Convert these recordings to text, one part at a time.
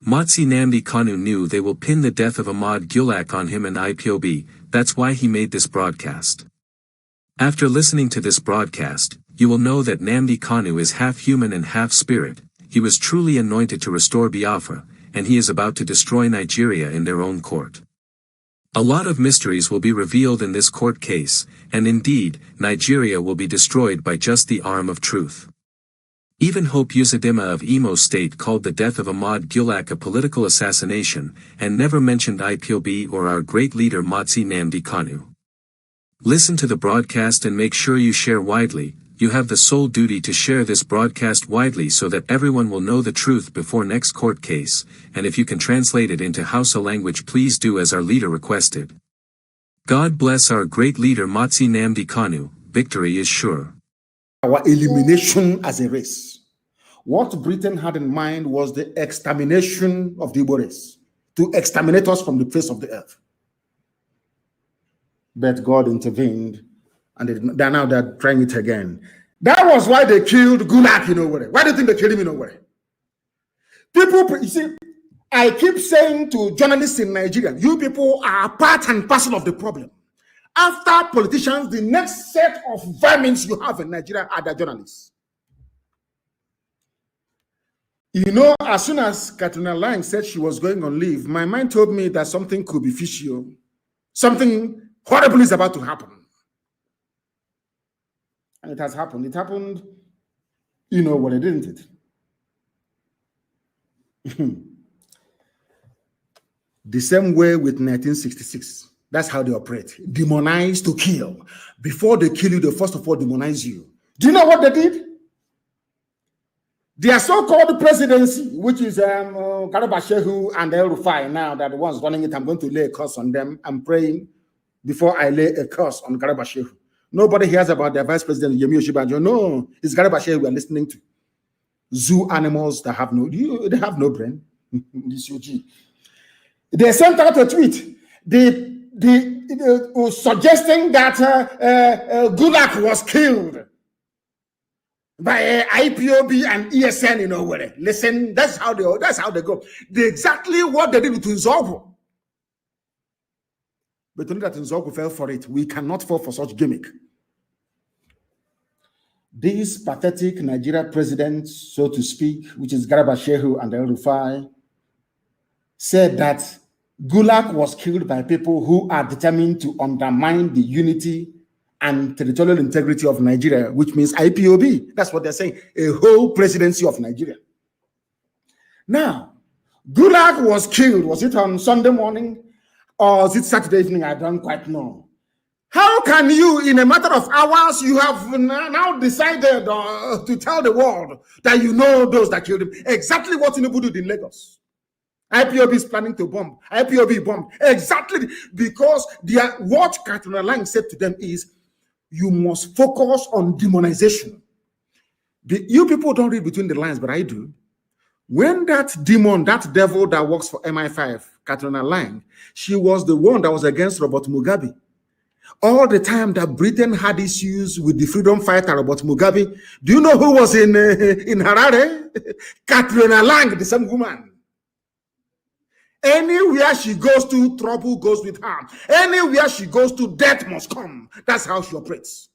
Mazi Nnamdi Kanu knew they will pin the death of Ahmad Gulak on him and IPOB, that's why he made this broadcast. After listening to this broadcast, you will know that Nnamdi Kanu is half human and half spirit. He was truly anointed to restore Biafra, and he is about to destroy Nigeria in their own court. A lot of mysteries will be revealed in this court case, and indeed, Nigeria will be destroyed by just the arm of truth. Even Hope Uzodimma of Imo State called the death of Ahmad Gulak a political assassination, and never mentioned IPOB or our great leader Mazi Nnamdi Kanu. Listen to the broadcast and make sure you share widely. You have the sole duty to share this broadcast widely so that everyone will know the truth before next court case, and if you can translate it into Hausa language, please do as our leader requested. God bless our great leader Mazi Nnamdi Kanu. Victory is sure. Our elimination as a race. What Britain had in mind was the extermination of the Igbo race, to exterminate us from the face of the earth. But God intervened, and they're trying it again. That was why they killed Gulak in Owerri. Why do you think they killed him in Owerri? People, you see, I keep saying to journalists in Nigeria, you people are part and parcel of the problem. After politicians, the next set of vermin you have in Nigeria are the journalists. You know, as soon as Katrina Lang said she was going on leave, my mind told me that something could be fishy. Something horrible is about to happen. And it has happened. It happened, you know what, didn't it? The same way with 1966. That's how they operate. Demonize to kill. Before they kill you, they first of all demonize you. Do you know what they did? Their so-called presidency, which is Garba Shehu and El Rufai now, that the ones running it, I'm going to lay a curse on them. I'm praying before I lay a curse on Garba Shehu. Nobody hears about their vice president, Yemi Oshibanjo. No, it's Garba Shehu we are listening to. Zoo animals that have no brain. They sent out a tweet. Suggesting that Gulak was killed by IPOB and ESN in Owerri. Listen, that's how they go. Exactly what they did to Nzogwu. But only that Nzogwu fell for it. We cannot fall for such gimmick. This pathetic Nigeria president, so to speak, which is Garba Shehu and El Rufai, said that Gulak was killed by people who are determined to undermine the unity and territorial integrity of Nigeria, which means IPOB. That's what they're saying, a whole presidency of Nigeria. Now, Gulak was killed. Was it on Sunday morning or was it Saturday evening? I don't quite know. How can you, in a matter of hours, you have now decided to tell the world that you know those that killed him? Exactly what Tinubu did in Lagos. IPOB is planning to bomb. IPOB bombed. Exactly, because what Katrina Lang said to them is, you must focus on demonization. You people don't read between the lines, but I do. When that demon, that devil that works for MI5, Katrina Lang, she was the one that was against Robert Mugabe. All the time that Britain had issues with the freedom fighter Robert Mugabe, do you know who was in Harare? Katrina Lang, the same woman. Anywhere she goes to, trouble goes with her. Anywhere she goes to, death must come. That's how she operates.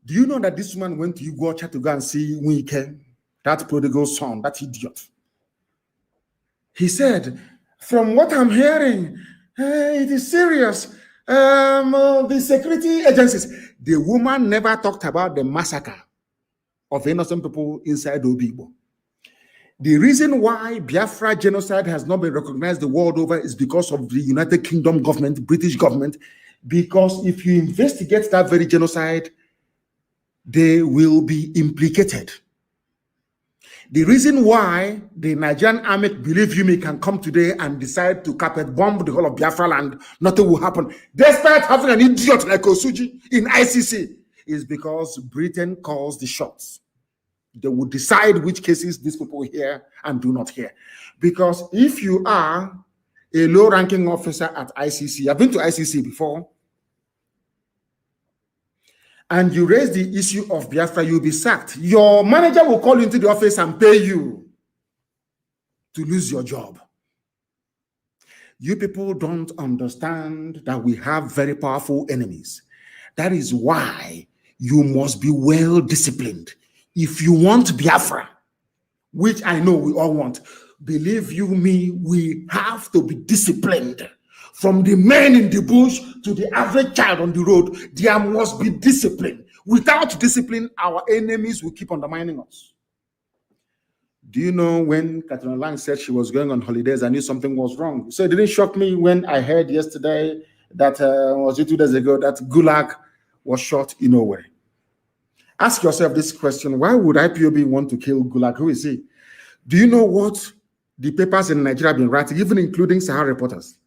Do you know that this woman went to Iguacha to go and see Wike, that prodigal son, that idiot? He said, from what I'm hearing, it is serious. The security agencies. The woman never talked about the massacre of innocent people inside Obigbo. The reason why Biafra genocide has not been recognized the world over is because of the United Kingdom government, British government, because if you investigate that very genocide, they will be implicated. The reason why the Nigerian army, believe you me, can come today and decide to carpet bomb the whole of Biafra land, nothing will happen, despite having an idiot like Osuji in ICC, is because Britain calls the shots. They will decide which cases these people hear and do not hear. Because if you are a low-ranking officer at ICC, I've been to ICC before, and you raise the issue of Biafra, you'll be sacked. Your manager will call you into the office and pay you. to lose your job. You people don't understand that we have very powerful enemies. That is why you must be well disciplined. If you want Biafra, which I know we all want, believe you me, we have to be disciplined. From the men in the bush to the average child on the road, there must be discipline. Without discipline, our enemies will keep undermining us. Do you know when Katrina Lang said she was going on holidays, I knew something was wrong. So it didn't shock me when I heard yesterday that, was it 2 days ago, that Gulak was shot in nowhere. Ask yourself this question: why would IPOB want to kill Gulak? Who is he? Do you know what the papers in Nigeria have been writing, even including Sahara reporters,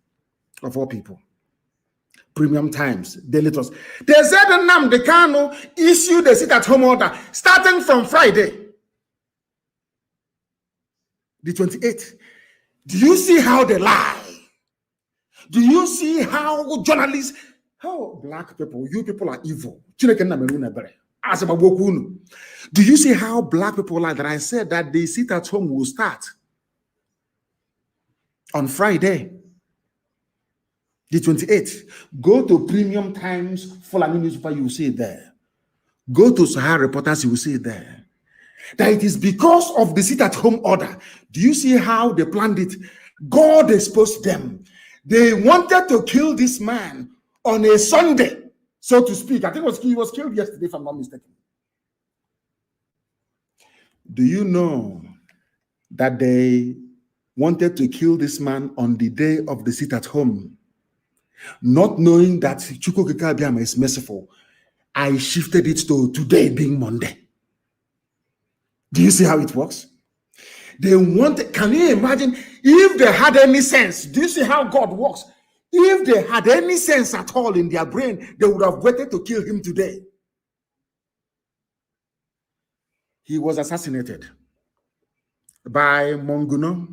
of all people? Premium Times, Daily Trust. They said Nnamdi Kanu issued a sit-at-home order starting from Friday, the 28th. Do you see how they lie? Do you see how journalists, how black people, you people are evil? Do you see how black people lie that I said that the sit-at-home will start on Friday, the 28th? Go to Premium Times, Fulani newspaper, you will see it there. Go to Sahara Reporters, you will see it there. That it is because of the sit-at-home order. Do you see how they planned it? God exposed them. They wanted to kill this man on a Sunday, so to speak. I think he was killed yesterday, if I'm not mistaken. Do you know that they wanted to kill this man on the day of the sit-at-home? Not knowing that Chukwu Kikabiama is merciful, I shifted it to today being Monday. Do you see how it works? They want, can you imagine if they had any sense? Do you see how God works? If they had any sense at all in their brain, they would have waited to kill him today. He was assassinated by Monguno,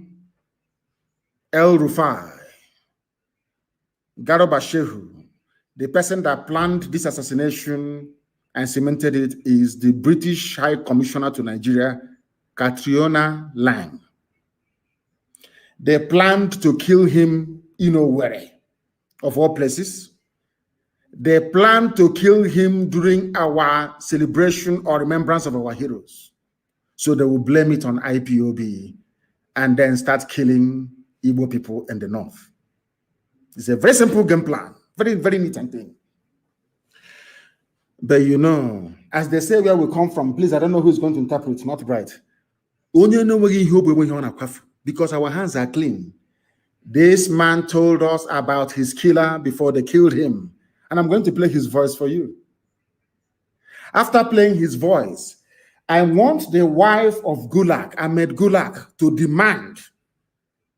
El Rufai, Garoba Shehu. The person that planned this assassination and cemented it is the British High Commissioner to Nigeria, Catriona Lang. They planned to kill him in Owerri, of all places. They planned to kill him during our celebration or remembrance of our heroes. So they will blame it on IPOB and then start killing Igbo people in the north. It's a very simple game plan. Very, very neat and clean. But you know, as they say where we come from, please, I don't know who's going to interpret, not bright. Because our hands are clean. This man told us about his killer before they killed him. And I'm going to play his voice for you. After playing his voice, I want the wife of Gulak, Ahmed Gulak, to demand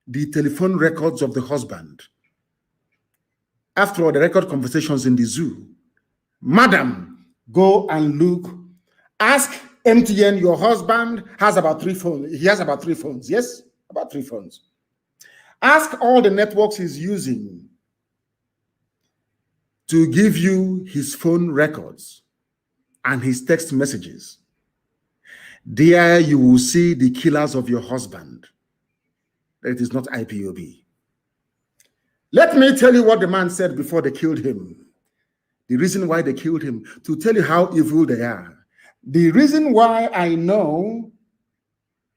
the telephone records of the husband. After all, the record conversations in the zoo. Madam, go and look. Ask MTN, your husband has about 3 phones. He has about 3 phones. Yes, about 3 phones. Ask all the networks he's using to give you his phone records and his text messages. There you will see the killers of your husband. It is not IPOB. Let me tell you what the man said before they killed him. The reason why they killed him, to tell you how evil they are. The reason why I know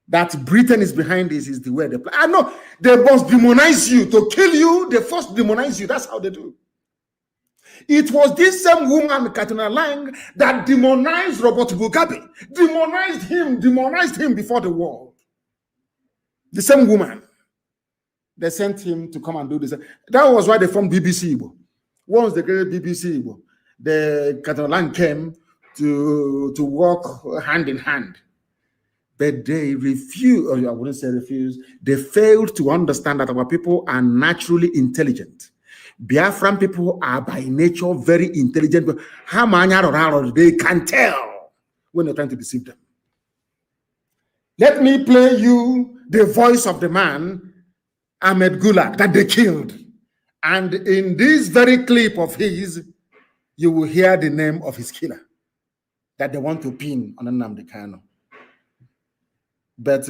that Britain is behind this is the way they play. I know they must demonize you. To kill you, they first demonize you. That's how they do. It was this same woman, Katrina Lang, that demonized Robert Mugabe. Demonized him before the war. The same woman. They sent him to come and do this. That was why they formed BBC Igbo. Once they created BBC Igbo, the Katrina Lang came to work hand in hand. But they refused, or I wouldn't say refused, they failed to understand that our people are naturally intelligent. Biafran people are by nature very intelligent. They can tell when they're trying to deceive them. Let me play you the voice of the man, Ahmed Gulak, that they killed. And in this very clip of his, you will hear the name of his killer that they want to pin on Nnamdi Kanu. But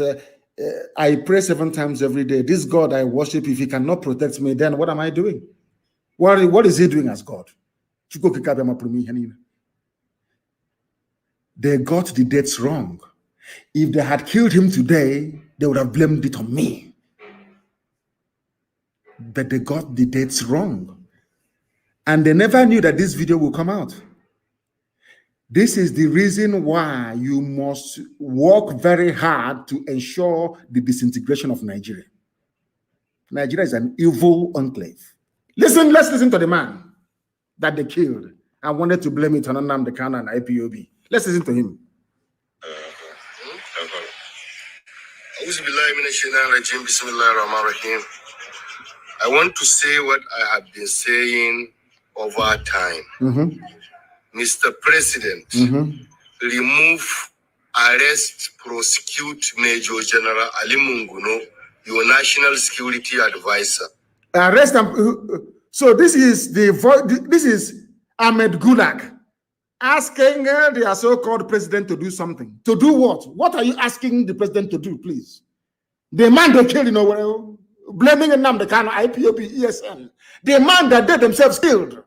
I pray 7 times every day. This God I worship, if he cannot protect me, then what am I doing? What is he doing as God? They got the dates wrong. If they had killed him today, they would have blamed it on me. But they got the dates wrong. And they never knew that this video will come out. This is the reason why you must work very hard to ensure the disintegration of Nigeria. Nigeria is an evil enclave. Let's listen to the man that they killed and wanted to blame it on Nnamdi Kanu and IPOB. Let's listen to him. I want to say what I have been saying over time. Mr. President, remove, arrest, prosecute Major General Ali Munguno, your national security advisor. Arrest him. So this is Ahmed Gulak asking their so-called president to do something. To do what? What are you asking the president to do, please? The man they killed, blaming Nnamdi Kanu, IPOB, ESN. The man that they themselves killed.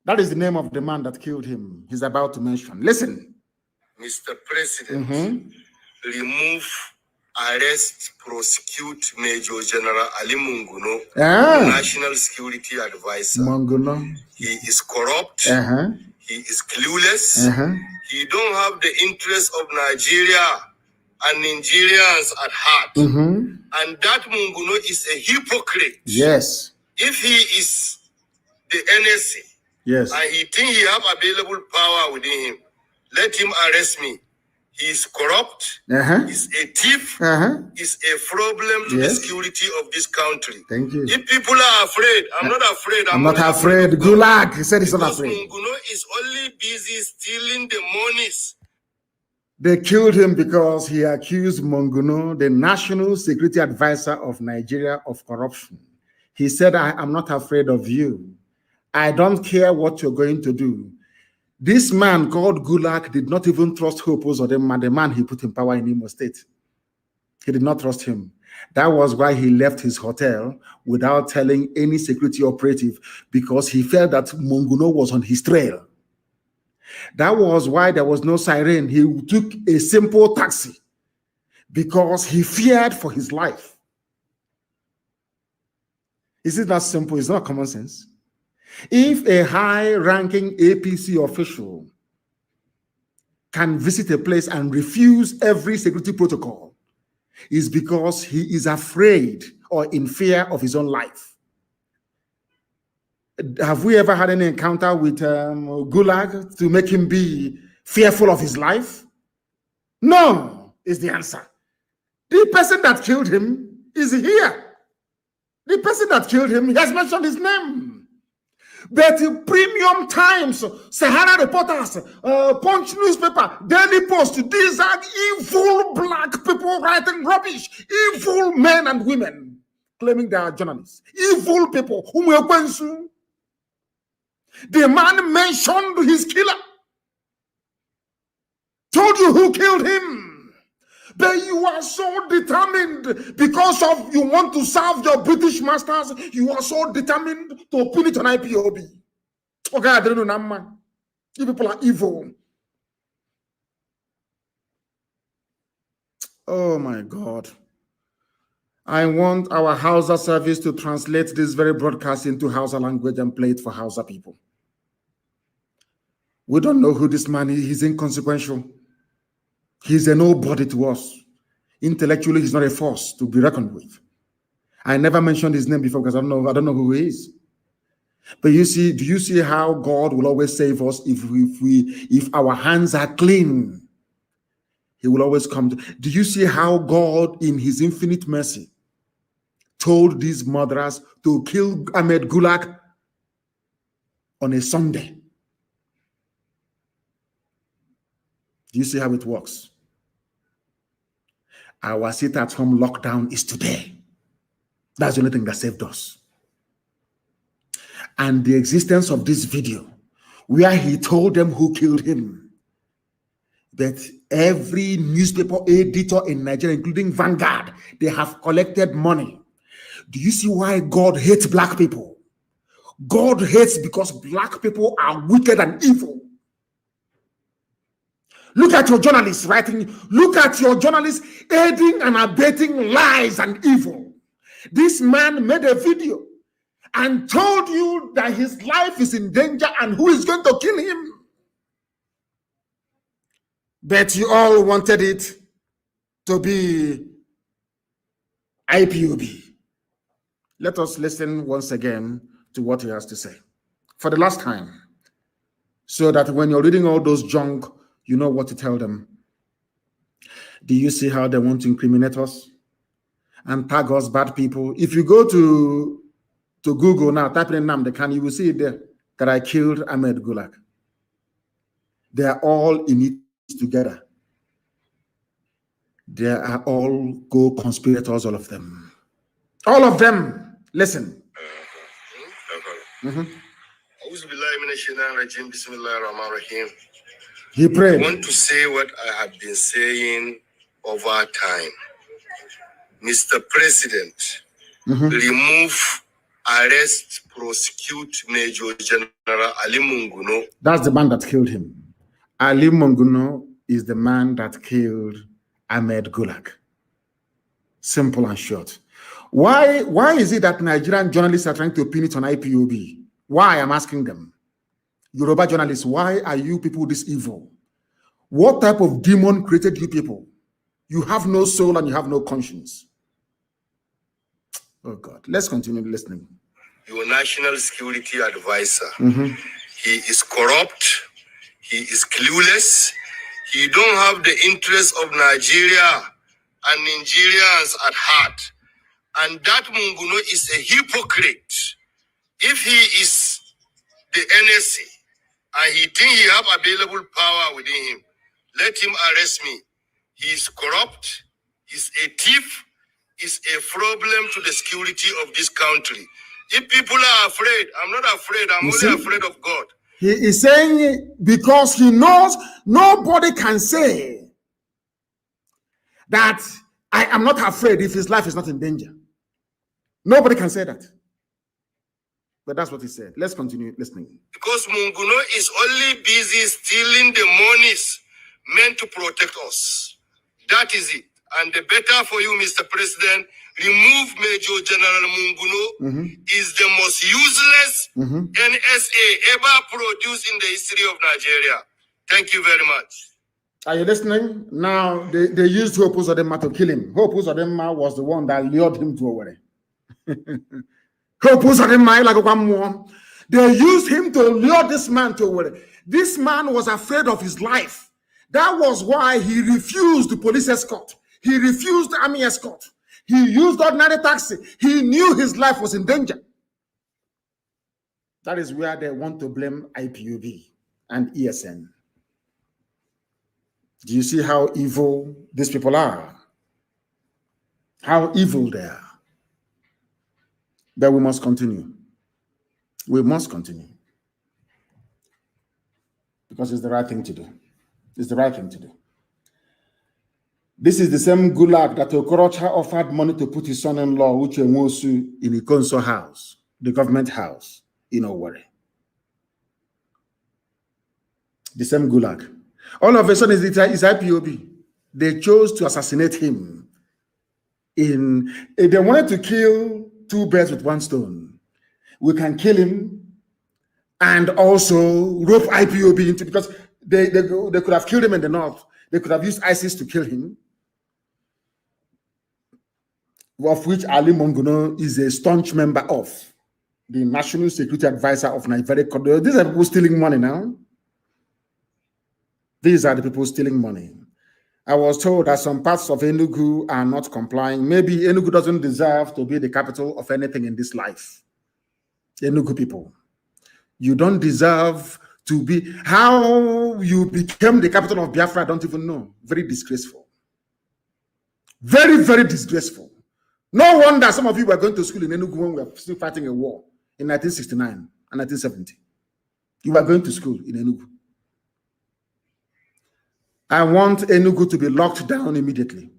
That is the name of the man that killed him. He's about to mention. Listen. Mr. President, remove, arrest, prosecute Major General Ali Munguno, National Security Advisor. Munguno. He is corrupt. He is clueless. He don't have the interests of Nigeria and Nigerians at heart. And that Munguno is a hypocrite. Yes. If he is the NSC, yes, and he think he have available power within him, let him arrest me. He is corrupt. He's a thief. He's a problem to the security of this country. Thank you. If people are afraid, I'm not afraid. I'm not afraid. Gulak, he said he's not afraid. Munguno is only busy stealing the monies. They killed him because he accused Munguno, the National Security Advisor of Nigeria, of corruption. He said, I am not afraid of you. I don't care what you're going to do. This man called Gulak did not even trust Hope or the man he put in power in Imo State. He did not trust him. That was why he left his hotel without telling any security operative, because he felt that Munguno was on his trail. That was why there was no siren. He took a simple taxi because he feared for his life. Is it that simple? It's not common sense. If a high-ranking APC official can visit a place and refuse every security protocol, it's because he is afraid or in fear of his own life. Have we ever had any encounter with Gulag to make him be fearful of his life? No, is the answer. The person that killed him is here. The person that killed him, he has mentioned his name. But Premium Times, Sahara Reporters, Punch newspaper, Daily Post, these are evil black people writing rubbish. Evil men and women claiming they are journalists. Evil people. The man mentioned his killer. Told you who killed him. But you are so determined because of you want to serve your British masters. You are so determined to put it on IPOB. Okay, I don't know, man. You people are evil. Oh my God. I want our Hausa service to translate this very broadcast into Hausa language and play it for Hausa people. We don't know who this man is. He's inconsequential. He's a nobody to us. Intellectually, he's not a force to be reckoned with. I never mentioned his name before because I don't know who he is. But you see, do you see how God will always save us if our hands are clean? He will always come. Do you see how God, in his infinite mercy, told these murderers to kill Ahmed Gulak on a Sunday? Do you see how it works? Our sit-at-home lockdown is today. That's the only thing that saved us. And the existence of this video, where he told them who killed him, But every newspaper editor in Nigeria, including Vanguard, they have collected money. Do you see why God hates black people? God hates because black people are wicked and evil. Look at your journalists writing. Look at your journalists aiding and abetting lies and evil. This man made a video and told you that his life is in danger and who is going to kill him. But you all wanted it to be IPOB. Let us listen once again to what he has to say for the last time, so that when you're reading all those junk, you know what to tell them. Do you see how they want to incriminate us and tag us bad people? If you go to Google now, type in Nnamdi Kanu, you will see it there that I killed Ahmed Gulak. They are all in it together. They are all co-conspirators, all of them. All of them. Listen. He prayed. I want to say what I have been saying over time. Mr. President, remove, arrest, prosecute Major General Ali Munguno. That's the man that killed him. Ali Munguno is the man that killed Ahmed Gulak. Simple and short. Why is it that Nigerian journalists are trying to pin it on IPOB? Why? I'm asking them. Yoruba journalists, why are you people this evil? What type of demon created you people? You have no soul and you have no conscience. Oh God, let's continue listening. Your national security advisor, he is corrupt, he is clueless, he don't have the interests of Nigeria and Nigerians at heart. And that Munguno is a hypocrite. If he is the NSC and he think he have available power within him, let him arrest me. He is corrupt, he's a thief, is a problem to the security of this country. If people are afraid, I'm not afraid, I'm only afraid of God. He is saying because he knows nobody can say that I am not afraid if his life is not in danger. Nobody can say that. But that's what he said. Let's continue listening. Because Munguno is only busy stealing the monies meant to protect us. That is it. And the better for you, Mr. President, remove Major General Munguno. Is the most useless NSA ever produced in the history of Nigeria. Thank you very much. Are you listening? Now, they used Hope Uzodinma to kill him. Hope Uzodinma was the one that lured him to Owerri. They used him to lure this man to Owerri. This man was afraid of his life. That was why he refused the police escort. He refused the army escort. He used ordinary taxi. He knew his life was in danger. That is where they want to blame IPOB and ESN. Do you see how evil these people are? How evil they are. But we must continue. We must continue. Because it's the right thing to do. It's the right thing to do. This is the same Gulak that Okorocha offered money to put his son-in-law, Uche Nwosu, in the Ikonso house, the government house in Owerri. The same Gulak. All of a sudden, it's IPOB. They chose to assassinate him. They wanted to kill two birds with one stone. We can kill him and also rope IPOB into, because they could have killed him in the north. They could have used ISIS to kill him, of which Ali Munguno is a staunch member of, the National Security Advisor of Nigeria. These are people stealing money now. These are the people stealing money. I was told that some parts of Enugu are not complying. Maybe Enugu doesn't deserve to be the capital of anything in this life. Enugu people, you don't deserve to be. How you became the capital of Biafra, I don't even know. Very disgraceful. Very, very disgraceful. No wonder some of you were going to school in Enugu when we were still fighting a war in 1969 and 1970. You were going to school in Enugu. I want Enugu to be locked down immediately.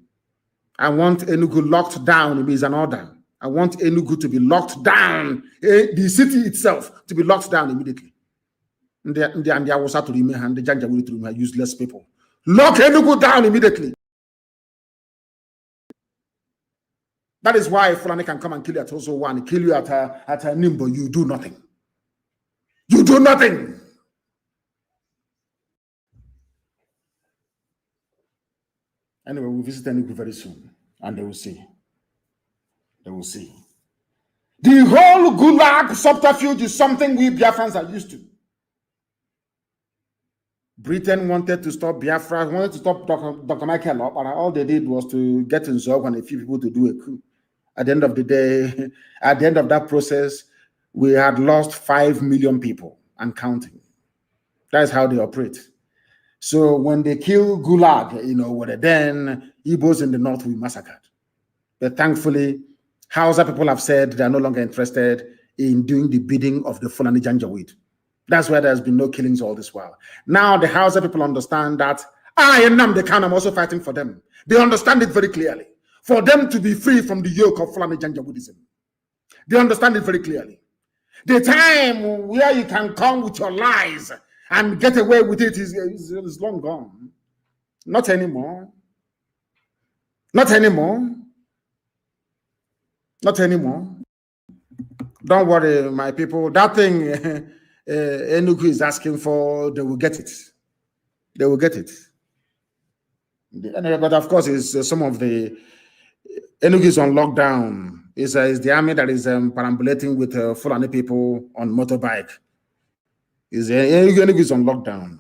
I want Enugu locked down. It is an order. I want Enugu to be locked down. The city itself to be locked down immediately. And the Awusa to remain and the Janjaweed to remain useless people. Lock Enugu down immediately. That is why Fulani can come and kill you at also one, kill you at a Nimbo. You do nothing. You do nothing. Anyway, we'll visit Enugu very soon, and they will see. They will see. The whole Gulak subterfuge is something we Biafrans are used to. Britain wanted to stop Biafra, wanted to stop Dr. Michael, but all they did was to get in Zog and a few people to do a coup. At the end of the day, at the end of that process, we had lost 5 million people and counting. That's how they operate. So when they kill Gulag, then Igbos in the north will be massacred. But thankfully, Hausa people have said they are no longer interested in doing the bidding of the Fulani Janjaweed. That's why there's been no killings all this while. Now the Hausa people understand that I am Nnamdi Kanu, I'm also fighting for them. They understand it very clearly. For them to be free from the yoke of Fulani Janjaweedism. They understand it very clearly. The time where you can come with your lies and get away with it is long gone. Not anymore. Not anymore. Not anymore. Don't worry, my people. That thing Enugu is asking for, they will get it. They will get it. But of course, it's some of the Enugu is on lockdown. It's the army that is perambulating with Fulani people on motorbike. Enugu is on lockdown.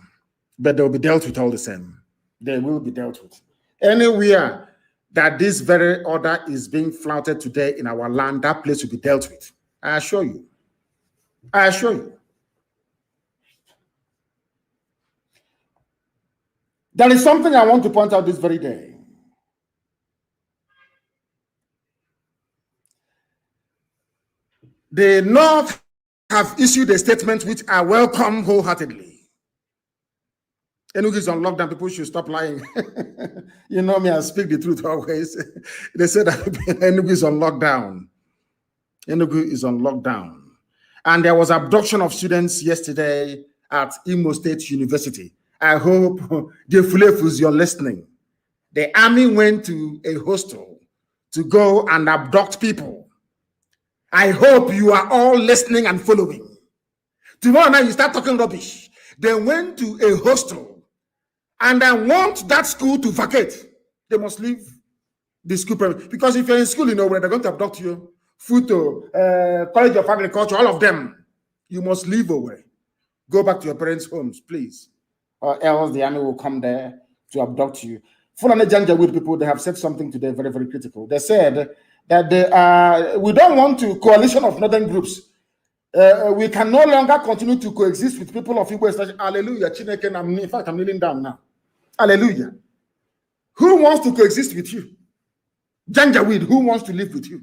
But they will be dealt with all the same. They will be dealt with. Anywhere that this very order is being flouted today in our land, that place will be dealt with. I assure you. I assure you. There is something I want to point out this very day. The North have issued a statement which I welcome wholeheartedly. Enugu is on lockdown. People should stop lying. You know me, I speak the truth always. They said that Enugu is on lockdown. Enugu is on lockdown. And there was abduction of students yesterday at Imo State University. I hope the Fulefus, you're listening. The army went to a hostel to go and abduct people. I hope you are all listening and following. Tomorrow night you start talking rubbish. They went to a hostel and I want that school to vacate. They must leave the school because if you're in school, where they're going to abduct you, Futo, College of Agriculture, all of them, you must leave away. Go back to your parents' homes, please. Or else the army will come there to abduct you. Fulani Janjaweed people, they have said something today very, very critical. They said that we don't want a coalition of northern groups. We can no longer continue to coexist with people of Igbo State. Hallelujah. In fact, I'm kneeling down now. Hallelujah. Who wants to coexist with you? Janjaweed, who wants to live with you?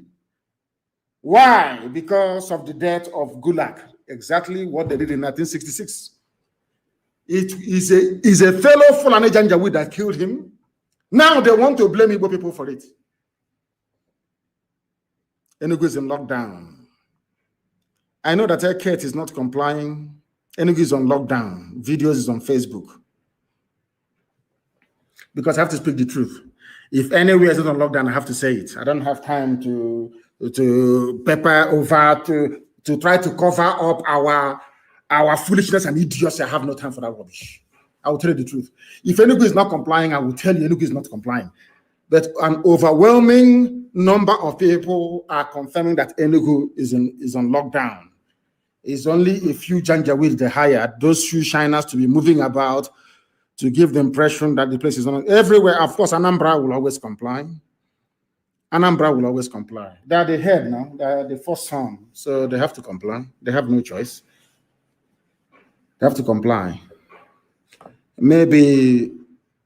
Why? Because of the death of Gulak. Exactly what they did in 1966. It is a fellow Fulani Janjaweed that killed him. Now they want to blame Igbo people for it. Enugu is in lockdown. I know that Eket is not complying. Enugu is on lockdown. Videos is on Facebook. Because I have to speak the truth. If anywhere is not on lockdown, I have to say it. I don't have time to pepper over to try to cover up our foolishness and idiocy. I have no time for that rubbish. I will tell you the truth. If Enugu is not complying, I will tell you Enugu is not complying. But an overwhelming number of people are confirming that Enugu is on lockdown. It's only a few Janjaweed they hired, those few shiners to be moving about to give the impression that the place is on. Everywhere, of course, Anambra will always comply. Anambra will always comply. They are the head now. They are the first son, so they have to comply. They have no choice. They have to comply. Maybe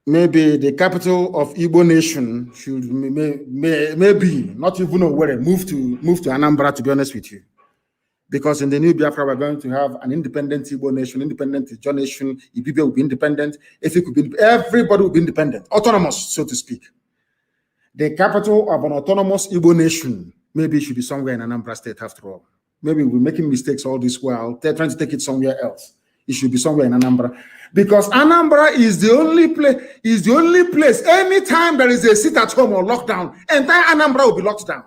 the capital of Igbo nation should maybe not even know where move to Anambra. To be honest with you, Because in the new Biafra, we're going to have an independent Igbo nation, independent Ijaw nation. Ibibia will be independent. Efik will be, everybody will be independent, autonomous, so to speak. The capital of an autonomous Igbo nation maybe it should be somewhere in Anambra State after all. Maybe we're making mistakes all this while. They're trying to take it somewhere else. It should be somewhere in Anambra. Because Anambra is the only place, anytime there is a sit-at-home or lockdown, entire Anambra will be locked down.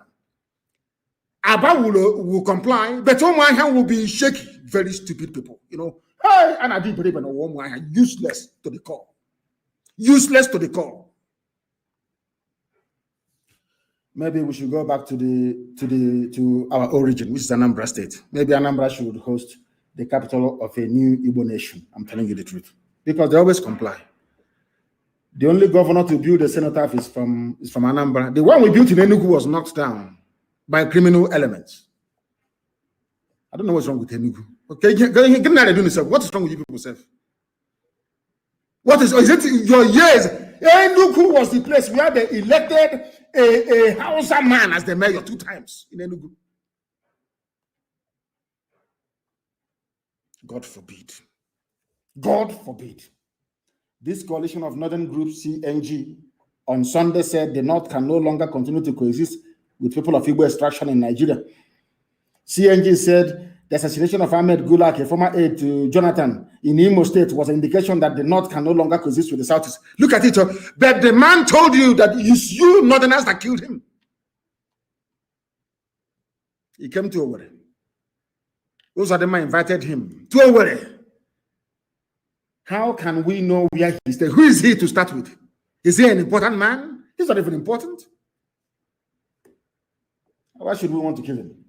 Aba will comply, but Omuahia will be shaky. Very stupid people, you know. Hey, and I didn't believe in Omuahia. Useless to the core. Useless to the core. Maybe we should go back to our origin, which is Anambra State. Maybe Anambra should host the capital of a new Igbo nation. I'm telling you the truth. Because they always comply. The only governor to build a cenotaph is from Anambra. The one we built in Enugu was knocked down by criminal elements. I don't know what's wrong with Enugu. Okay, what is wrong with you people, self? What is it your years? Enugu was the place where they elected a Hausa man as the mayor 2 times in Enugu. God forbid. God forbid. This coalition of northern groups, CNG, on Sunday said the North can no longer continue to coexist with people of Igbo extraction in Nigeria. CNG said the assassination of Ahmed Gulak, a former aide to Jonathan in Imo State, was an indication that the North can no longer coexist with the Southeast. Look at it, but the man told you that it's you Northerners that killed him. He came to Owerri. Those are the men invited him to Owerri. How can we know where he stayed? Who is he to start with? Is he an important man? He's not even important. Why should we want to kill him?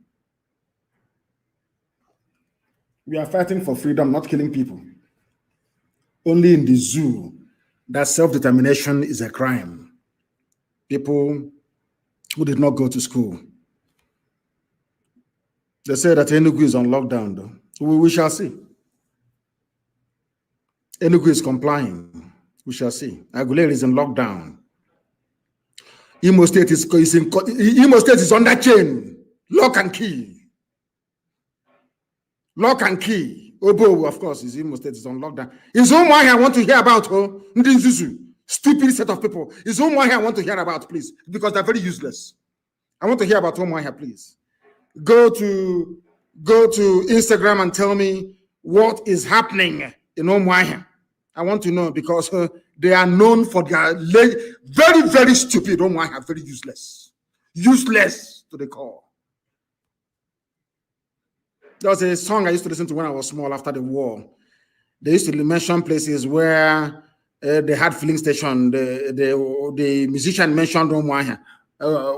We are fighting for freedom, not killing people. Only in the zoo that self-determination is a crime. People who did not go to school. They say that Enugu is on lockdown, though. We shall see. Enugu is complying. We shall see. Aguilera is in lockdown. Imo State is under chain. Lock and key. Lock and key. Obo, of course, is Imo State is on lockdown. Is Omuahia I want to hear about, stupid set of people. Is Omuahia I want to hear about, please, because they're very useless. I want to hear about Omuahia, please. Go to Instagram and tell me what is happening in Omuahia. I want to know because they are known for their very, very stupid. Omuahia, very useless. Useless to the core. There was a song I used to listen to when I was small after the war. They used to mention places where they had filling station. The musician mentioned Omuahia.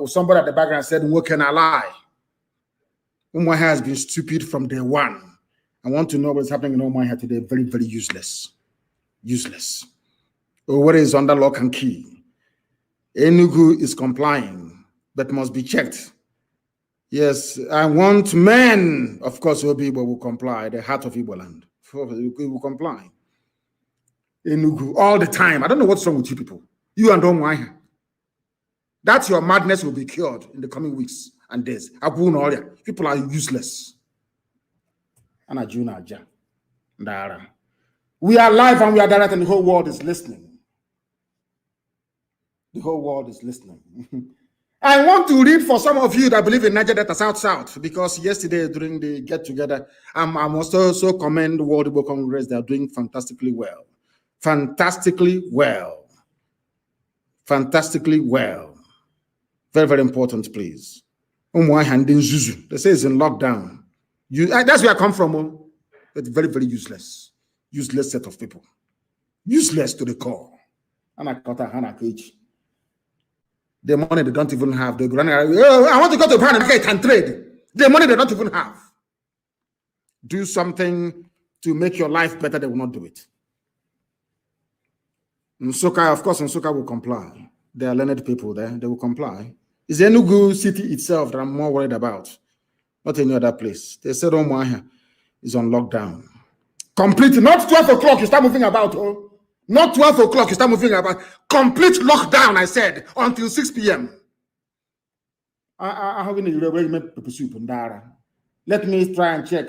Somebody at the background said, "What can I lie?" Omuahia has been stupid from day one. I want to know what's happening in Omuahia today. Very, very useless. Useless. What is under lock and key? Enugu is complying, but must be checked. Yes, I want men. Of course, Obi will comply. The heart of Igbo land. We will comply. Enugu all the time. I don't know what's wrong with you people. You and Omuahia. That's your madness will be cured in the coming weeks and days. People are useless. We are live and we are direct, and the whole world is listening. The whole world is listening. I want to read for some of you that believe in Niger Delta South, because yesterday during the get-together, I must also commend the World Igbo Congress. They are doing fantastically well. Fantastically well. Fantastically well. Very, very important, please. They say it's in lockdown. That's where I come from. But very, very useless. Useless set of people. Useless to the core. The money they don't even have. They go, I want to go to Japan and I can trade. The money they don't even have. Do something to make your life better. They will not do it. Nsukka, of course, Nsukka will comply. They are learned people there. They will comply. It's Enugu city itself that I'm more worried about. Not any other place. They said Omuahia is on lockdown. Complete. Not 12 o'clock. You start moving about. Not 12 o'clock, you start moving about. Complete lockdown, I said, until 6 p.m. I have a soup and dara. Let me try and check.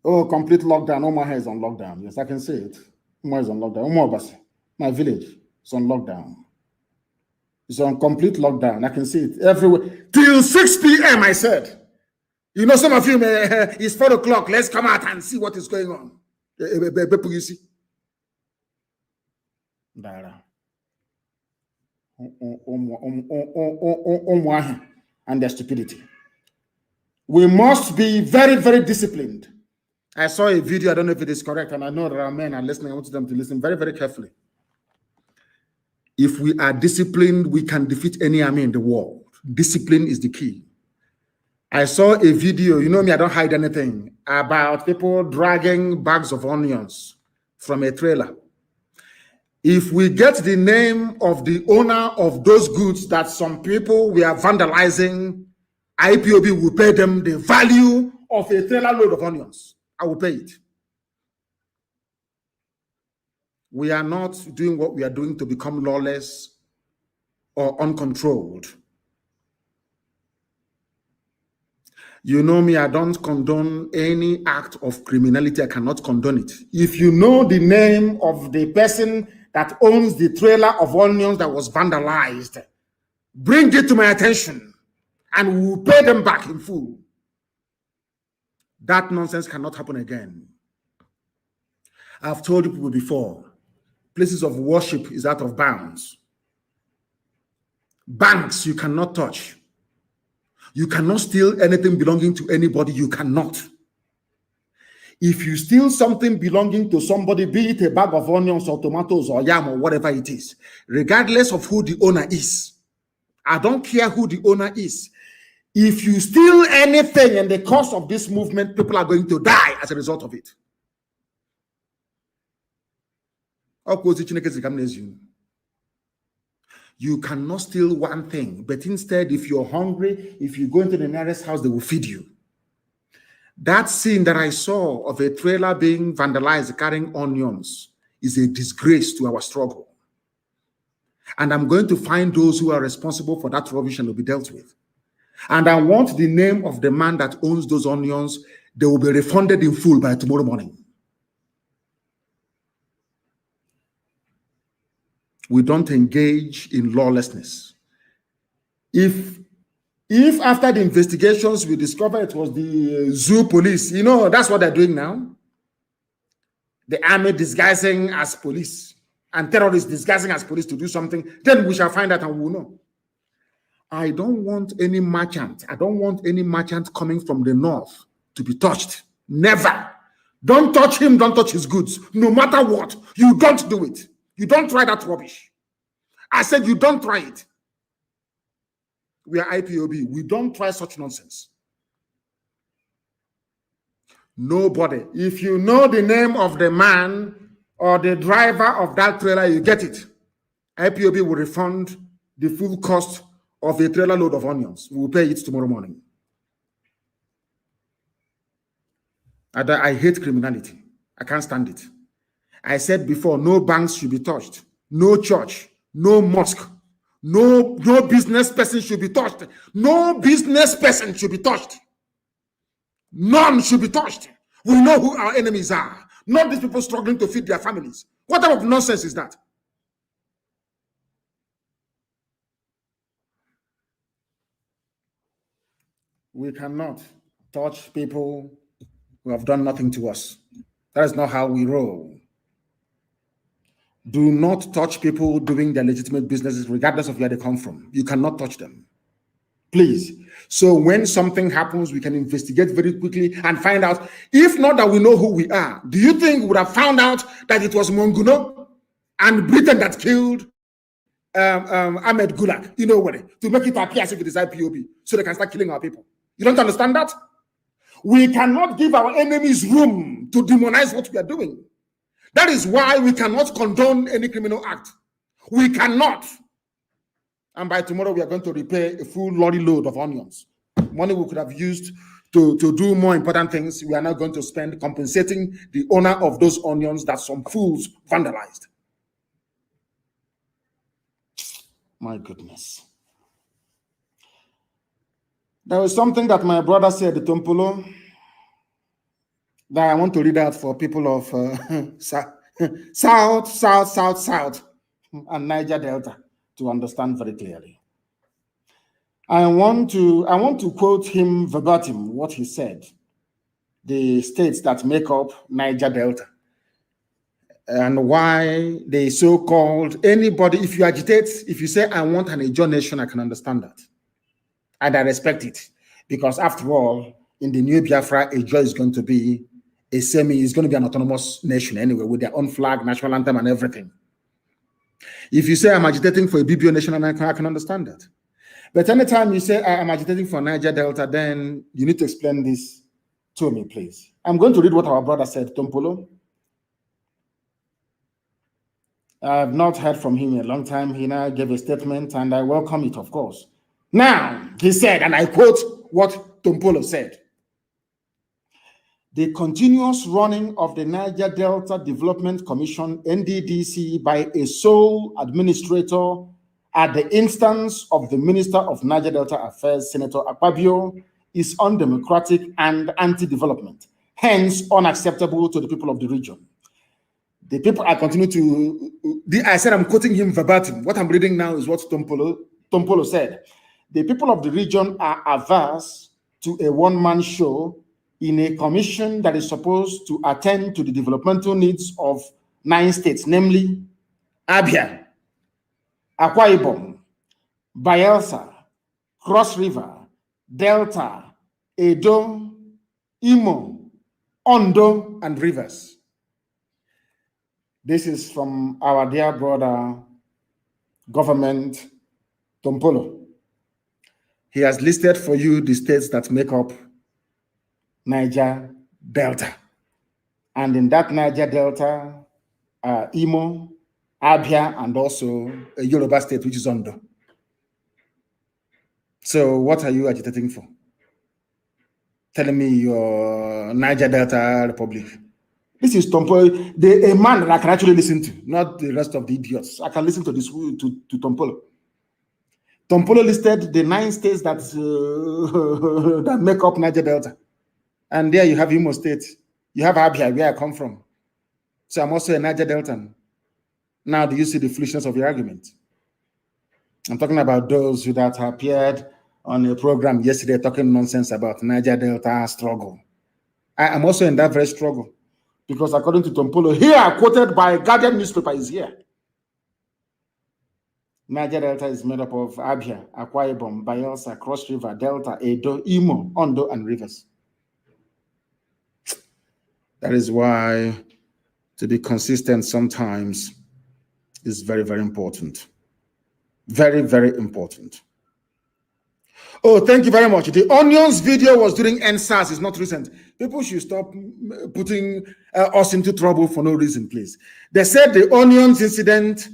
Oh, complete lockdown. Omaha is on lockdown. Yes, I can see it. Omaha is on lockdown. Omaha, my village, is on lockdown. It's on complete lockdown. I can see it everywhere. Till 6 p.m., I said. You know, some of you, it's 4 o'clock. Let's come out and see what is going on. You see? And their stupidity. We must be very, very disciplined. I saw a video, I don't know if it is correct, and I know there are men are listening. I want them to listen very, very carefully. If we are disciplined, we can defeat any army in the world. Discipline is the key. I saw a video, you know me, I don't hide anything, about people dragging bags of onions from a trailer. If we get the name of the owner of those goods that some people we are vandalizing, IPOB will pay them the value of a trailer load of onions. I will pay it. We are not doing what we are doing to become lawless or uncontrolled. You know me, I don't condone any act of criminality. I cannot condone it. If you know the name of the person that owns the trailer of onions that was vandalized, bring it to my attention and we will pay them back in full. That nonsense cannot happen again. I've told people before, places of worship is out of bounds. Banks you cannot touch. You cannot steal anything belonging to anybody. You cannot. If you steal something belonging to somebody, be it a bag of onions or tomatoes or yam or whatever it is, regardless of who the owner is, I don't care who the owner is. If you steal anything in the course of this movement, people are going to die as a result of it. You cannot steal one thing, but instead, if you're hungry, if you go into the nearest house, they will feed you. That scene that I saw of a trailer being vandalized carrying onions is a disgrace to our struggle. And I'm going to find those who are responsible for that rubbish and will be dealt with. And I want the name of the man that owns those onions. They will be refunded in full by tomorrow morning. We don't engage in lawlessness. If after the investigations we discover it was the zoo police, you know, that's what they're doing now. The army disguising as police and terrorists disguising as police to do something, then we shall find out and we will know. I don't want any merchant. I don't want any merchant coming from the north to be touched. Never. Don't touch him. Don't touch his goods. No matter what, you don't do it. You don't try that rubbish. I said you don't try it. We are IPOB. We don't try such nonsense. Nobody. If you know the name of the man or the driver of that trailer, you get it. IPOB will refund the full cost of a trailer load of onions. We will pay it tomorrow morning. I hate criminality. I can't stand it. I said before, no banks should be touched. No church. No mosque. No business person should be touched. No business person should be touched. None should be touched. We know who our enemies are. Not these people struggling to feed their families. What type of nonsense is that? We cannot touch people who have done nothing to us. That is not how we roll. Do not touch people doing their legitimate businesses, regardless of where they come from. You cannot touch them. Please. So when something happens, we can investigate very quickly and find out. If not that we know who we are, do you think we would have found out that it was Monguno and Britain that killed Ahmed Gulak? You know what? To make it appear as if it is IPOB, so they can start killing our people. You don't understand that? We cannot give our enemies room to demonize what we are doing. That is why we cannot condone any criminal act. We cannot. And by tomorrow, we are going to repay a full lorry load of onions. Money we could have used to do more important things, we are now going to spend compensating the owner of those onions that some fools vandalized. My goodness. There was something that my brother said, Tompolo, that I want to read out for people of South, and Niger Delta to understand very clearly. I want to quote him verbatim what he said, the states that make up Niger Delta, and why they so-called anybody, if you agitate, if you say I want an Ijaw nation, I can understand that. And I respect it. Because after all, in the new Biafra, Ijaw is going to be it's going to be an autonomous nation anyway, with their own flag, national anthem, and everything. If you say I'm agitating for a BBO nation, I can understand that. But anytime you say I'm agitating for Niger Delta, then you need to explain this to me, please. I'm going to read what our brother said, Tompolo. I have not heard from him in a long time. He now gave a statement, and I welcome it, of course. Now, he said, and I quote what Tompolo said, the continuous running of the Niger Delta Development Commission, NDDC, by a sole administrator at the instance of the Minister of Niger Delta Affairs, Senator Akpabio, is undemocratic and anti-development, hence unacceptable to the people of the region. The people, I continue to, I said I'm quoting him verbatim. What I'm reading now is what Tompolo said. The people of the region are averse to a one-man show in a commission that is supposed to attend to the developmental needs of 9 states, namely Abia, Akwa Ibom, Bayelsa, Cross River, Delta, Edo, Imo, Ondo, and Rivers. This is from our dear brother, government, Tompolo. He has listed for you the states that make up Niger Delta. And in that Niger Delta, Imo, Abia, and also a Yoruba state, which is Ondo. So what are you agitating for? Telling me your Niger Delta Republic. This is Tompolo, a man that I can actually listen to, not the rest of the idiots. I can listen to this to Tompolo. Tompolo listed the 9 states that that make up Niger Delta. And there you have Imo State. You have Abia, where I come from. So I'm also a Niger Deltan. Now, do you see the foolishness of your argument? I'm talking about those who that appeared on a program yesterday talking nonsense about Niger Delta struggle. I am also in that very struggle. Because according to Tompolo, here, quoted by Guardian newspaper, is here. Niger Delta is made up of Abia, Akwa Ibom, Bayelsa, Cross River, Delta, Edo, Imo, Ondo, and Rivers. That is why to be consistent sometimes is very, very important. Very, very important. Oh, thank you very much. The Onions video was during NSAS. It's not recent. People should stop putting us into trouble for no reason, please. They said the Onions incident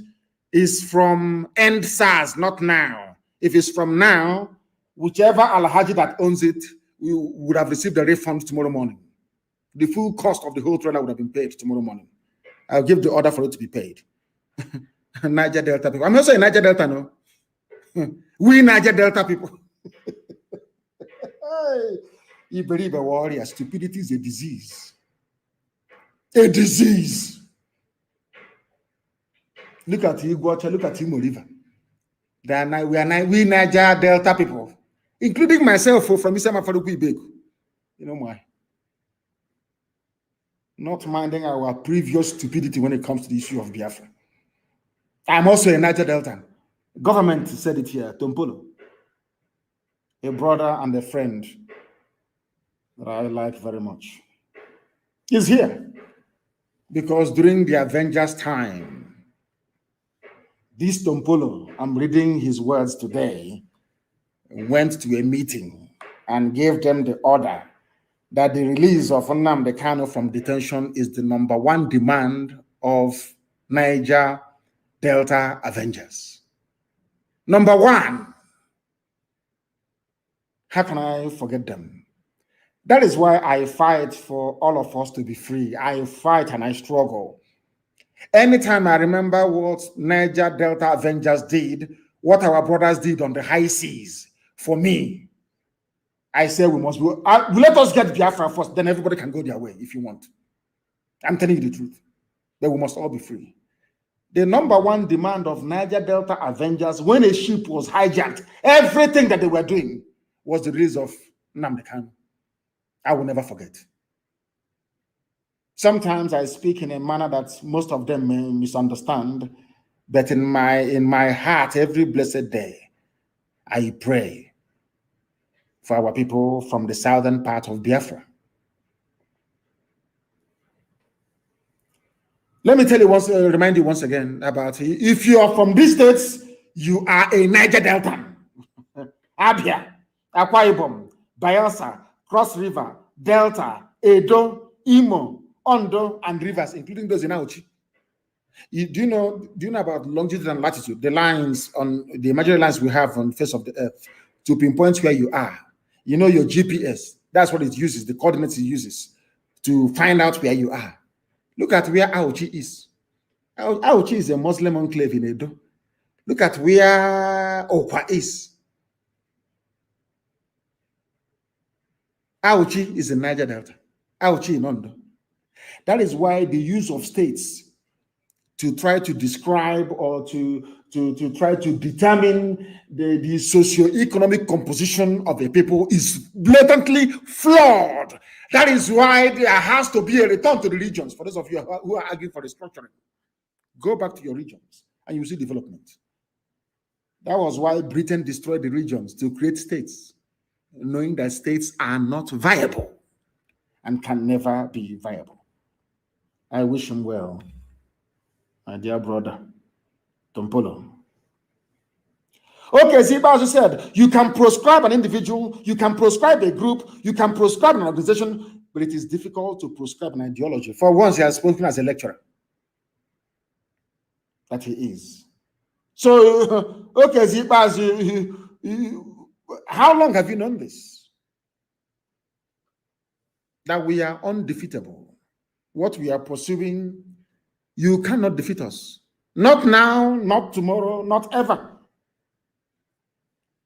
is from NSAS, not now. If it's from now, whichever Alhaji that owns it, we would have received a refund tomorrow morning. The full cost of the whole trailer would have been paid tomorrow morning. I'll give the order for it to be paid. Niger Delta people. I'm also a Niger Delta, no? We Niger Delta people. You believe a warrior. Stupidity is a disease. A disease. Look at Iguacha, look at Imo River. We Niger Delta people, including myself from Isama Faruku Ibeku. You know why? Not minding our previous stupidity when it comes to the issue of Biafra. I'm also a Niger Delta. Government said it here, Tompolo. A brother and a friend that I like very much. Is here. Because during the Avengers time, this Tompolo, I'm reading his words today, went to a meeting and gave them the order that the release of Nnamdi Kanu from detention is the #1 demand of Niger Delta Avengers. #1. How can I forget them? That is why I fight for all of us to be free. I fight and I struggle. Anytime I remember what Niger Delta Avengers did, what our brothers did on the high seas for me, I say we must go. Let us get Biafra first, then everybody can go their way if you want. I'm telling you the truth. But we must all be free. The number one demand of Niger Delta Avengers, when a ship was hijacked, everything that they were doing was the release of Nnamdi Kanu. I will never forget. Sometimes I speak in a manner that most of them may misunderstand, but in my heart, every blessed day, I pray for our people from the southern part of Biafra. Let me tell you once, remind you once again about, if you are from these states, you are a Niger Delta. Abia, Akwa Ibom, Bayelsa, Cross River, Delta, Edo, Imo, Ondo, and Rivers, including those in Auchi. Do you know about longitude and latitude, the lines on the imaginary lines we have on the face of the earth to pinpoint where you are? You know your GPS, that's what it uses, the coordinates it uses to find out where you are. Look at where Auchi is. Auchi is a Muslim enclave in Edo. Look at where Okwa is. Auchi is in Niger Delta. Auchi in Ondo. That is why the use of states to try to describe or to try to determine the socio-economic composition of a people is blatantly flawed. That is why there has to be a return to the regions. For those of you who are arguing for restructuring, go back to your regions and you see development. That was why Britain destroyed the regions to create states, knowing that states are not viable and can never be viable. I wish him well, my dear brother, Tompolo. Okay, see, as you said, you can proscribe an individual, you can proscribe a group, you can proscribe an organization, but it is difficult to proscribe an ideology. For once, he has spoken as a lecturer. That he is. So, okay, see, as how long have you known this? That we are undefeatable. What we are pursuing, you cannot defeat us. Not now, not tomorrow, not ever.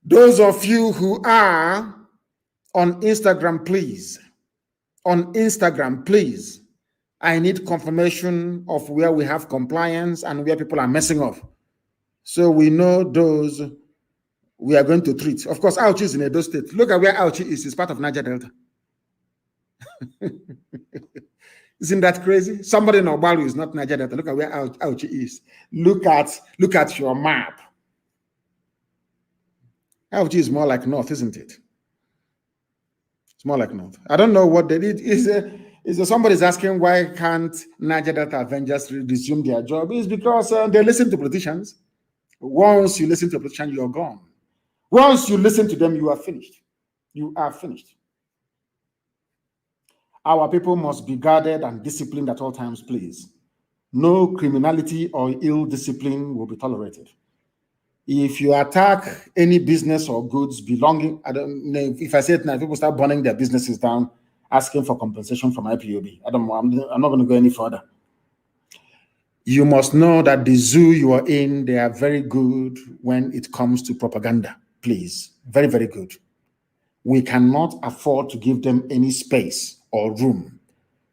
Those of you who are on Instagram, please. On Instagram, please. I need confirmation of where we have compliance and where people are messing up. So we know those we are going to treat. Of course, Auchi is in Edo State. Look at where Auchi is. It's part of Niger Delta. Isn't that crazy? Somebody in Obalu is not Niger Delta. Look at where Auchi is. Look at your map. Auchi is more like north, isn't it? It's more like north. I don't know what they did. Is somebody's asking why can't Niger Delta Avengers resume their job? It's because they listen to politicians. Once you listen to a politician, you're gone. Once you listen to them, you are finished. You are finished. Our people must be guarded and disciplined at all times, please. No criminality or ill discipline will be tolerated. If you attack any business or goods belonging, I don't know, if I say it now, people start burning their businesses down, asking for compensation from IPOB. I'm not going to go any further. You must know that the zoo you are in, they are very good when it comes to propaganda, please. Very, very good. We cannot afford to give them any space or room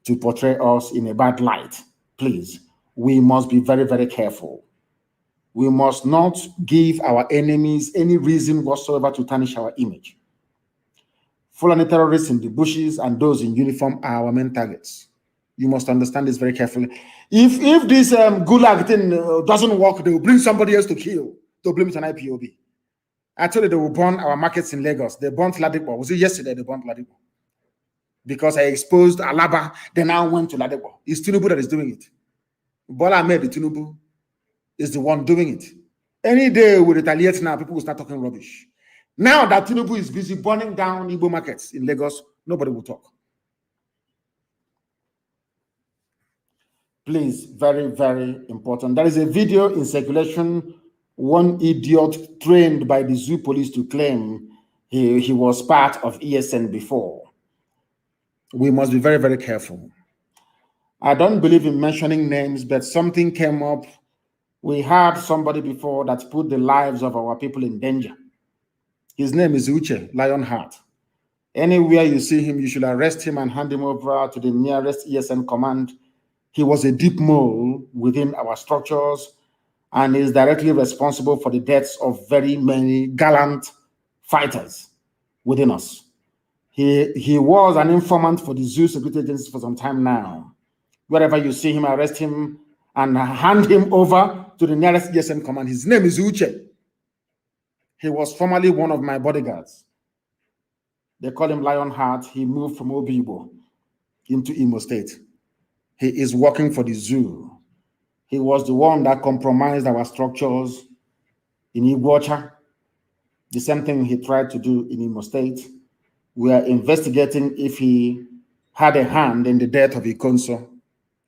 to portray us in a bad light, please. We must be very, very careful. We must not give our enemies any reason whatsoever to tarnish our image. Fulani terrorists in the bushes and those in uniform are our main targets. You must understand this very carefully. If this Gulag thing doesn't work, they will bring somebody else to kill, to blame it on IPOB. Actually, they will burn our markets in Lagos. They burnt Ladipo. Was it yesterday they burnt Ladipo? Because I exposed Alaba, they now went to Ladipo. It's Tinubu that is doing it. Bola Ahmed Tinubu is the one doing it. Any day we retaliate now, people will start talking rubbish. Now that Tinubu is busy burning down Igbo markets in Lagos, nobody will talk. Please, very, very important. There is a video in circulation, one idiot trained by the zoo police to claim he was part of ESN before. We must be very, very careful. I don't believe in mentioning names, but something came up. We had somebody before that put the lives of our people in danger. His name is Uche Lionheart. Anywhere you see him, you should arrest him and hand him over to the nearest ESN command. He was a deep mole within our structures and is directly responsible for the deaths of very many gallant fighters within us. He was an informant for the zoo security agencies for some time now. Wherever you see him, arrest him and hand him over to the nearest ESN command. His name is Uche. He was formerly one of my bodyguards. They call him Lionheart. He moved from Obibo into Imo State. He is working for the zoo. He was the one that compromised our structures in Iguacha. The same thing he tried to do in Imo State. We are investigating if he had a hand in the death of Ikonso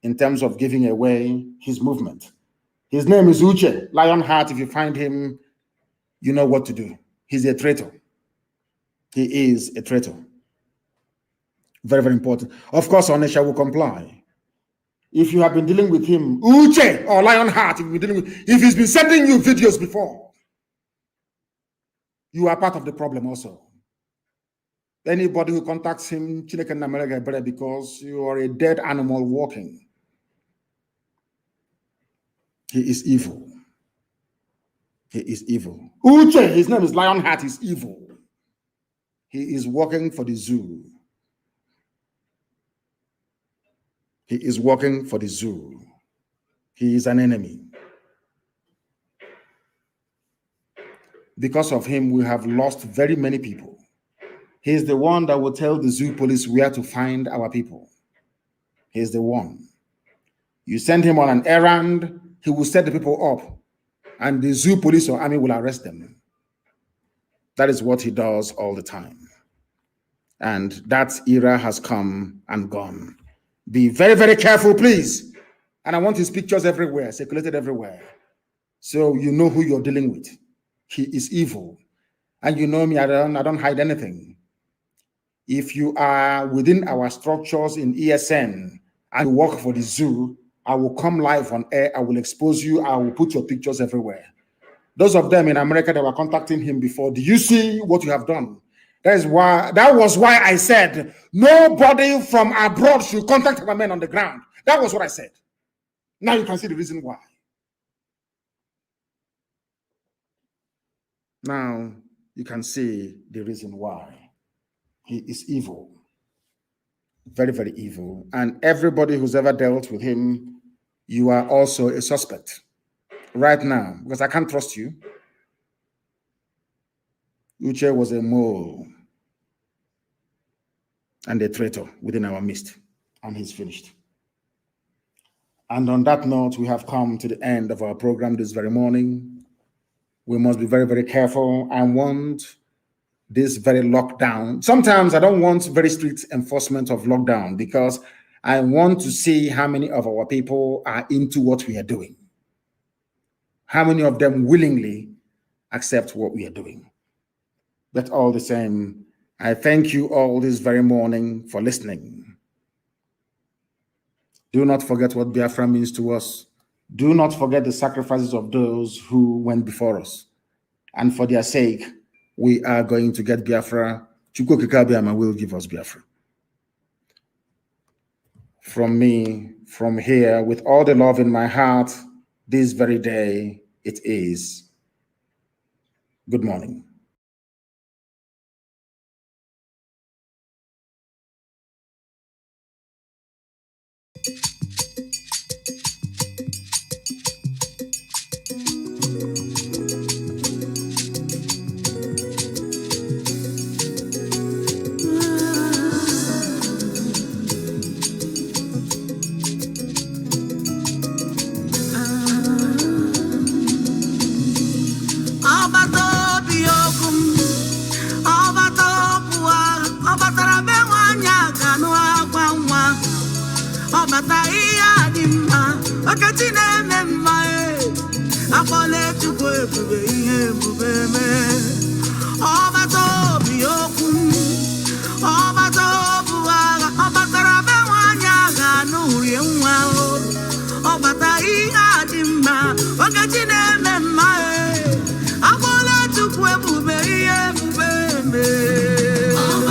in terms of giving away his movement. His name is Uche, Lionheart. If you find him, you know what to do. He's a traitor. He is a traitor. Very, very important. Of course, Onisha will comply. If you have been dealing with him, Uche or Lionheart, if he's been sending you videos before, you are part of the problem also. Anybody who contacts him, Chineke Namerega better, because you are a dead animal walking. He is evil. He is evil. Uche, his name is Lionheart, is evil. He is working for the zoo. He is working for the zoo. He is an enemy. Because of him, we have lost very many people. He is the one that will tell the zoo police where to find our people. He is the one. You send him on an errand, he will set the people up, and the zoo police or army will arrest them. That is what he does all the time. And that era has come and gone. Be very, very careful, please. And I want his pictures everywhere, circulated everywhere, so you know who you're dealing with. He is evil. And you know me, I don't hide anything. If you are within our structures in ESN and you work for the zoo, I will come live on air. I will expose you. I will put your pictures everywhere. Those of them in America that were contacting him before, do you see what you have done? That was why I said nobody from abroad should contact our men on the ground. That was what I said. Now you can see the reason why. Now you can see the reason why. He is evil. Very, very evil. And everybody who's ever dealt with him, you are also a suspect right now, because I can't trust you. Uche was a mole and a traitor within our midst, and he's finished. And on that note, we have come to the end of our program this very morning. We must be very, very careful. I want this very lockdown. Sometimes I don't want very strict enforcement of lockdown, because I want to see how many of our people are into what we are doing. How many of them willingly accept what we are doing. But all the same, I thank you all this very morning for listening. Do not forget what Biafra means to us. Do not forget the sacrifices of those who went before us. And for their sake, we are going to get Biafra. Chukwu Okike Abiama will give us Biafra. From me, from here, with all the love in my heart, this very day, it is good morning.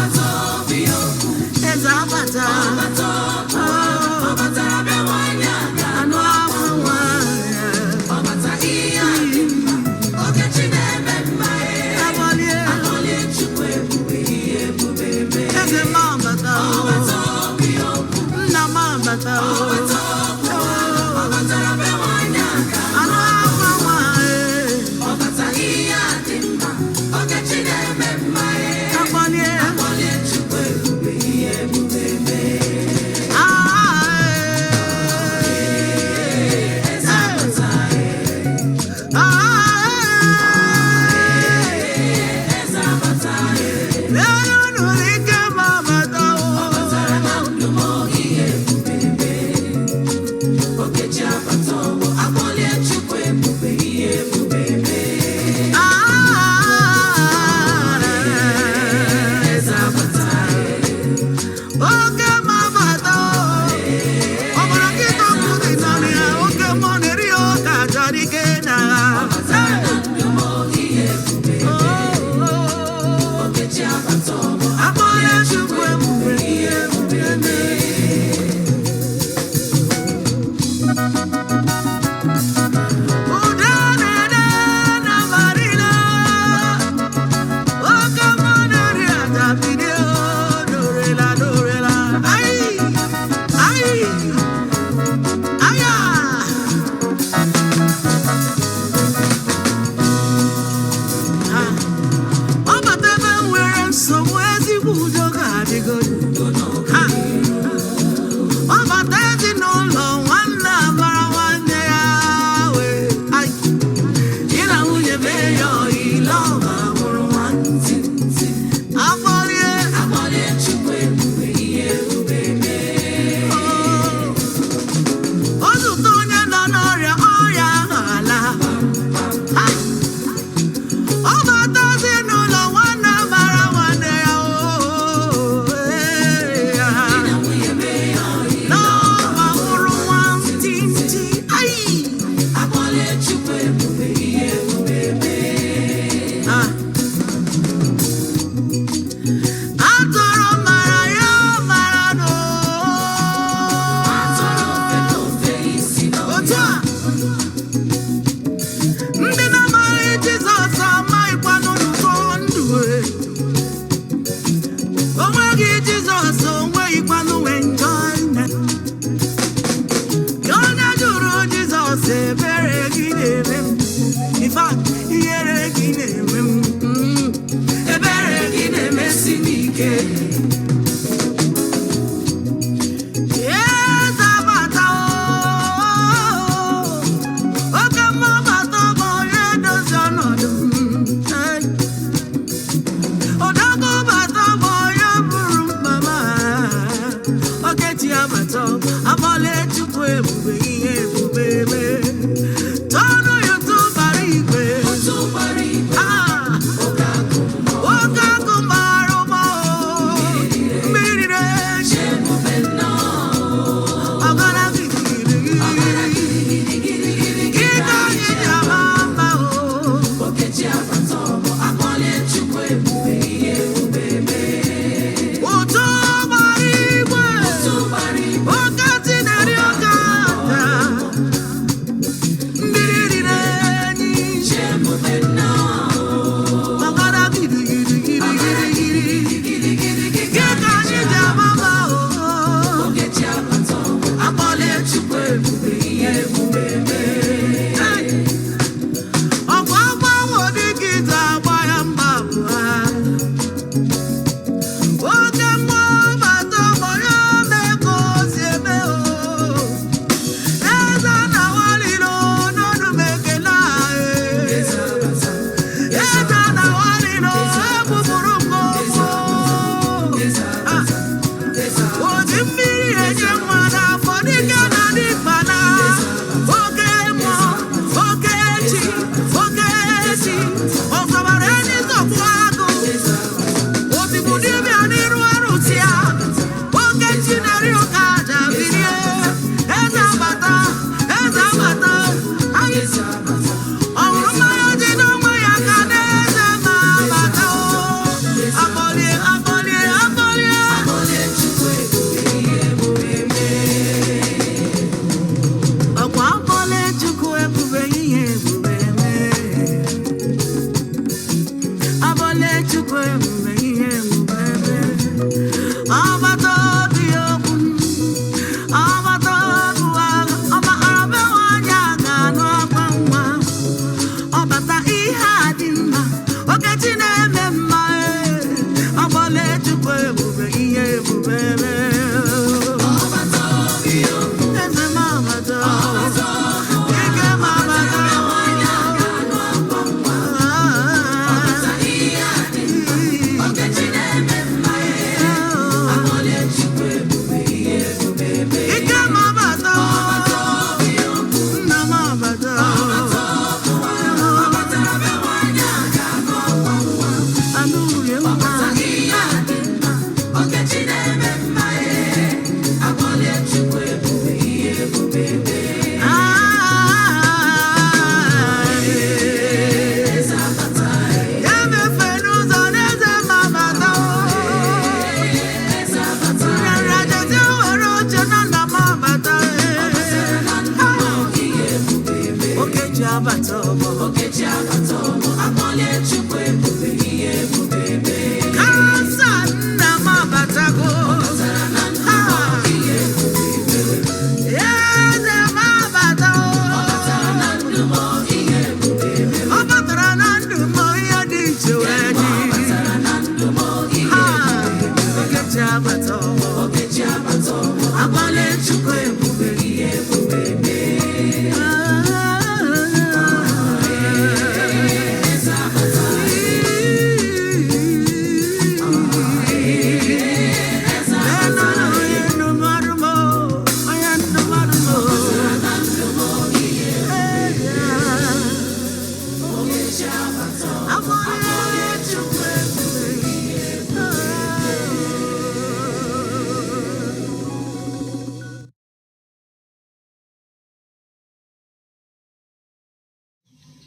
I'm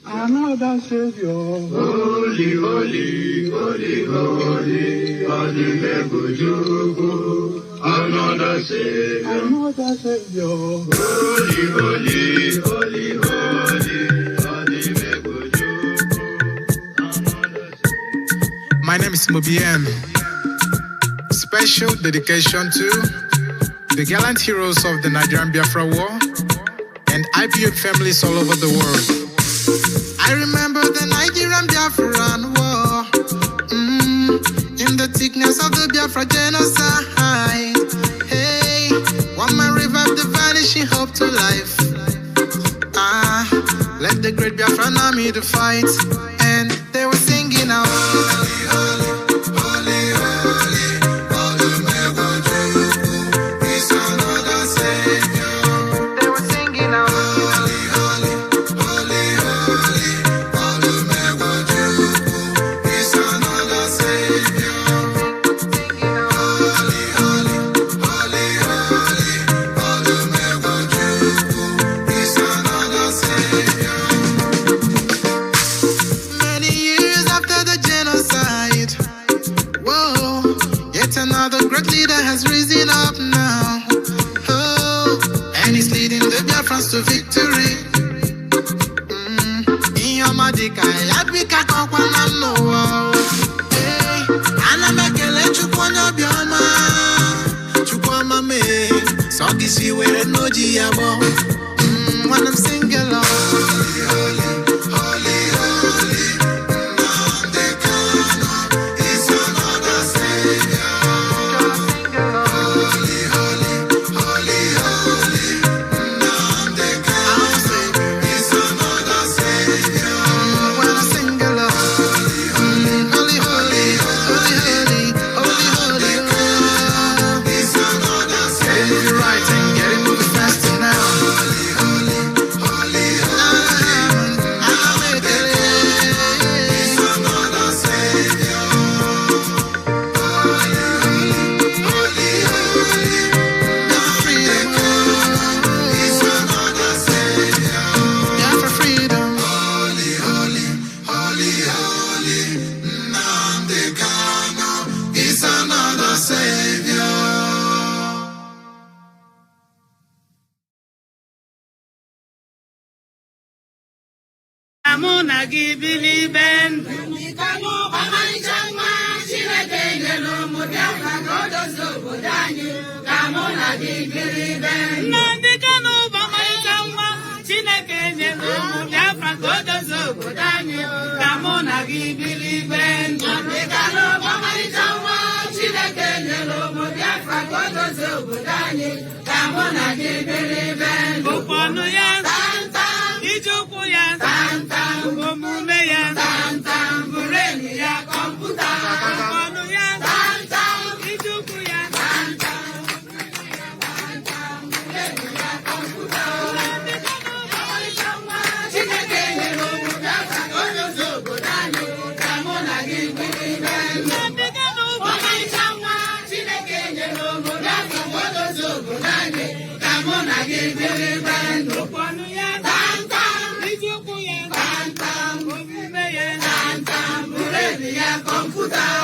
Another Savior, holy, holy, holy, holy, another Savior, holy, holy, holy, holy, My name is Mobiem. Special dedication to the gallant heroes of the Nigerian Biafra War and IPO families all over the world. I remember the night Nigerian Biafran war. In the thickness of the Biafra genocide. Hey, one man revive the vanishing hope to life. Let the great Biafran army to fight. And they were singing out. Another great leader has risen up now. Oh, and he's leading the Biafrans to victory. Iyomadika, Yabika, Kokwana, no. Hey, Anamekele, Chukwana, Biama, Chukwama, me. So this you were no Giabo. When I'm singing along. Amuna gibili ben Kanu Ahmad Kamuna gibili ben Nnamdi Kanu Chineke nyelu Biafra godo zobodanyi Kamuna gibili ben Nnamdi Kanu Chineke nyelu Biafra godo zobodanyi Kamuna gibili ben Uponu ya Ijuku ya omume ya bureni ya kọmputa ọnụ ya ijuku ya bureni ya kọmputa Chineke nyere ụmụ Biafra odozi obodo anyị ka mụ na gị biri Chineke nyere ụmụ Biafra odozi obodo anyị ka mụ na gị biri ọnụ ya Computer.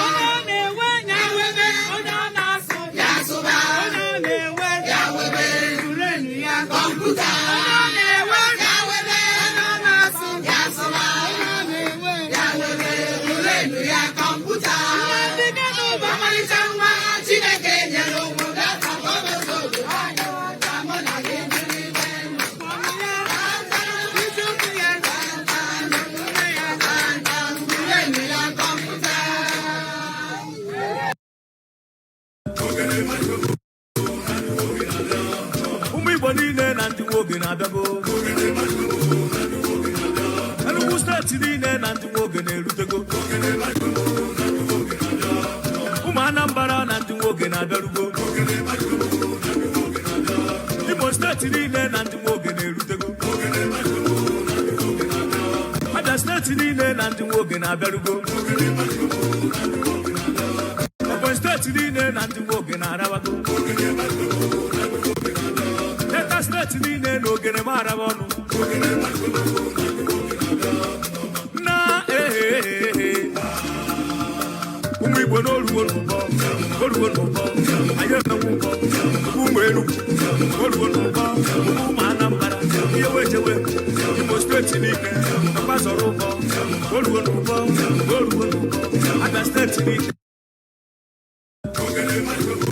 Go